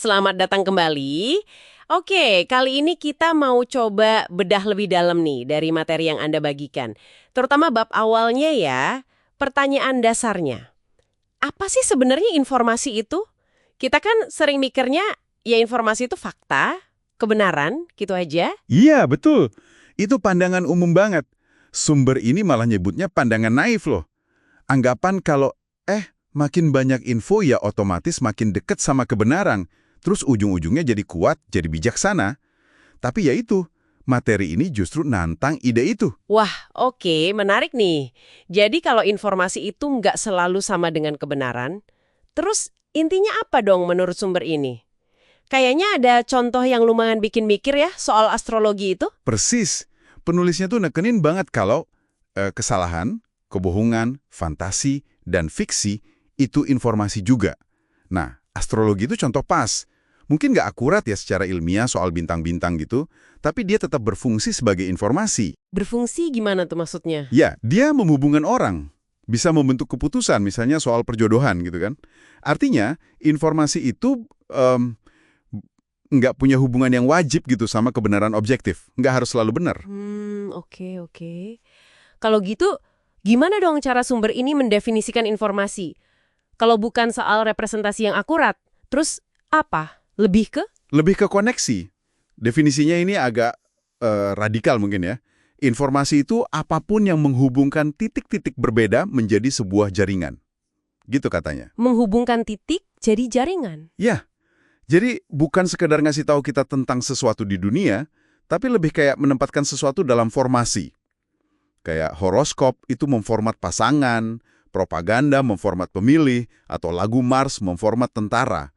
Selamat datang kembali. Oke, kali ini kita mau coba bedah lebih dalam nih dari materi yang Anda bagikan. Terutama bab awalnya ya, pertanyaan dasarnya. Apa sih sebenarnya informasi itu? Kita kan sering mikirnya ya informasi itu fakta, kebenaran, gitu aja. Iya, betul. Itu pandangan umum banget. Sumber ini malah nyebutnya pandangan naif loh. Anggapan kalau, makin banyak info ya otomatis makin dekat sama kebenaran. Terus ujung-ujungnya jadi kuat, jadi bijaksana. Tapi ya itu, materi ini justru nantang ide itu. Wah, oke, menarik nih. Jadi kalau informasi itu nggak selalu sama dengan kebenaran, terus intinya apa dong menurut sumber ini? Kayaknya ada contoh yang lumayan bikin mikir ya soal astrologi itu. Persis, penulisnya tuh nekenin banget kalau kesalahan, kebohongan, fantasi, dan fiksi itu informasi juga. Nah, astrologi itu contoh pas. Mungkin nggak akurat ya secara ilmiah soal bintang-bintang gitu, tapi dia tetap berfungsi sebagai informasi. Berfungsi gimana tuh maksudnya? Ya, dia menghubungkan orang. Bisa membentuk keputusan, misalnya soal perjodohan gitu kan. Artinya, informasi itu nggak punya hubungan yang wajib gitu sama kebenaran objektif. Nggak harus selalu benar. Oke. Kalau gitu, gimana dong cara sumber ini mendefinisikan informasi? Kalau bukan soal representasi yang akurat, terus apa? Lebih ke? Lebih ke koneksi. Definisinya ini agak radikal mungkin ya. Informasi itu apapun yang menghubungkan titik-titik berbeda menjadi sebuah jaringan. Gitu katanya. Menghubungkan titik jadi jaringan. Ya, jadi bukan sekedar ngasih tahu kita tentang sesuatu di dunia, tapi lebih kayak menempatkan sesuatu dalam formasi. Kayak horoskop itu memformat pasangan, propaganda memformat pemilih, atau lagu Mars memformat tentara.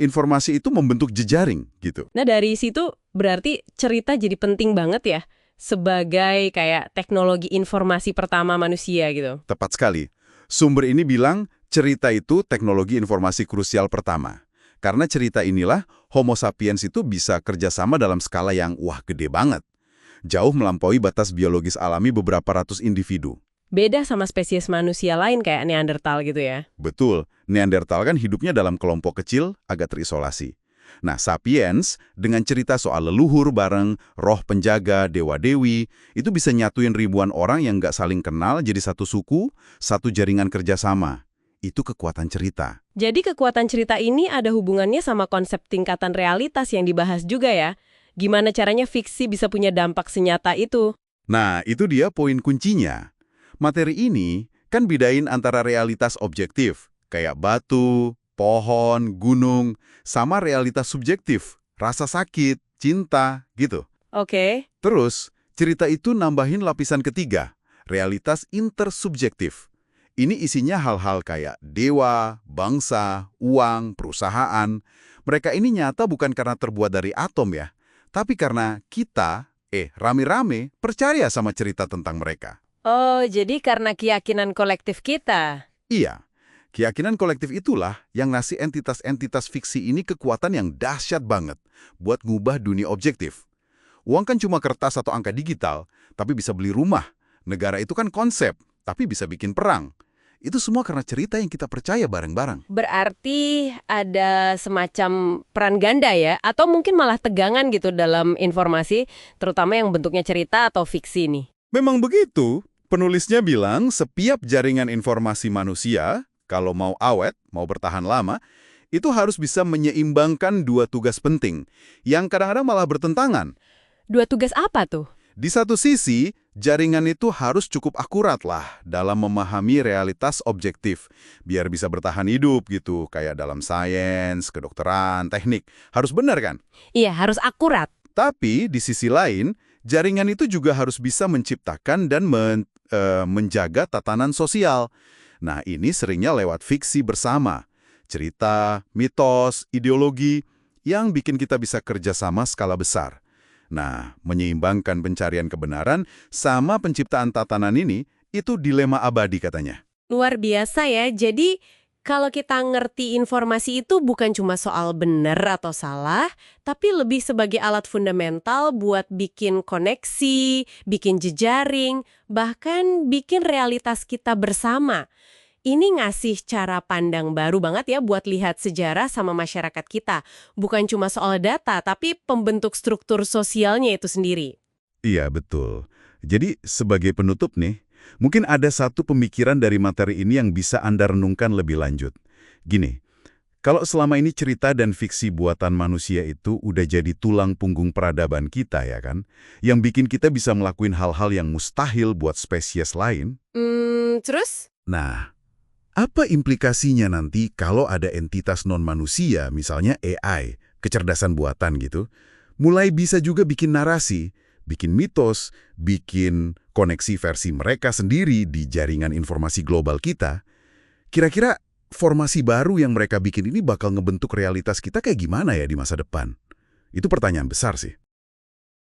Informasi itu membentuk jejaring gitu. Nah dari situ berarti cerita jadi penting banget ya sebagai kayak teknologi informasi pertama manusia gitu. Tepat sekali. Sumber ini bilang cerita itu teknologi informasi krusial pertama. Karena cerita inilah Homo sapiens itu bisa kerjasama dalam skala yang gede banget. Jauh melampaui batas biologis alami beberapa ratus individu. Beda sama spesies manusia lain kayak Neanderthal gitu ya. Betul, Neanderthal kan hidupnya dalam kelompok kecil, agak terisolasi. Nah, Sapiens, dengan cerita soal leluhur bareng, roh penjaga, dewa-dewi, itu bisa nyatuin ribuan orang yang nggak saling kenal jadi satu suku, satu jaringan kerjasama. Itu kekuatan cerita. Jadi kekuatan cerita ini ada hubungannya sama konsep tingkatan realitas yang dibahas juga ya. Gimana caranya fiksi bisa punya dampak senyata itu? Nah, itu dia poin kuncinya. Materi ini kan bedain antara realitas objektif, kayak batu, pohon, gunung, sama realitas subjektif, rasa sakit, cinta, gitu. Oke. Terus, cerita itu nambahin lapisan ketiga, realitas intersubjektif. Ini isinya hal-hal kayak dewa, bangsa, uang, perusahaan. Mereka ini nyata bukan karena terbuat dari atom ya, tapi karena kita, rame-rame, percaya sama cerita tentang mereka. Oh, jadi karena keyakinan kolektif kita. Iya, keyakinan kolektif itulah yang ngasih entitas-entitas fiksi ini kekuatan yang dahsyat banget buat ngubah dunia objektif. Uang kan cuma kertas atau angka digital, tapi bisa beli rumah. Negara itu kan konsep, tapi bisa bikin perang. Itu semua karena cerita yang kita percaya bareng-bareng. Berarti ada semacam peran ganda ya? Atau mungkin malah tegangan gitu dalam informasi, terutama yang bentuknya cerita atau fiksi nih. Memang begitu. Penulisnya bilang setiap jaringan informasi manusia, kalau mau awet, mau bertahan lama, itu harus bisa menyeimbangkan dua tugas penting, yang kadang-kadang malah bertentangan. Dua tugas apa tuh? Di satu sisi, jaringan itu harus cukup akurat lah dalam memahami realitas objektif, biar bisa bertahan hidup gitu, kayak dalam sains, kedokteran, teknik. Harus benar kan? Iya, harus akurat. Tapi di sisi lain, jaringan itu juga harus bisa menciptakan dan menjaga tatanan sosial. Nah, ini seringnya lewat fiksi bersama. Cerita, mitos, ideologi yang bikin kita bisa kerjasama skala besar. Nah, menyeimbangkan pencarian kebenaran sama penciptaan tatanan ini, itu dilema abadi katanya. Luar biasa ya. Jadi kalau kita ngerti informasi itu bukan cuma soal benar atau salah, tapi lebih sebagai alat fundamental buat bikin koneksi, bikin jejaring, bahkan bikin realitas kita bersama. Ini ngasih cara pandang baru banget ya buat lihat sejarah sama masyarakat kita. Bukan cuma soal data, tapi pembentuk struktur sosialnya itu sendiri. Iya, betul. Jadi, sebagai penutup nih, mungkin ada satu pemikiran dari materi ini yang bisa Anda renungkan lebih lanjut. Gini, kalau selama ini cerita dan fiksi buatan manusia itu udah jadi tulang punggung peradaban kita ya kan, yang bikin kita bisa ngelakuin hal-hal yang mustahil buat spesies lain. Terus? Nah, apa implikasinya nanti kalau ada entitas non-manusia, misalnya AI, kecerdasan buatan gitu, mulai bisa juga bikin narasi, bikin mitos, bikin koneksi versi mereka sendiri di jaringan informasi global kita? Kira-kira formasi baru yang mereka bikin ini bakal ngebentuk realitas kita kayak gimana ya di masa depan? Itu pertanyaan besar sih.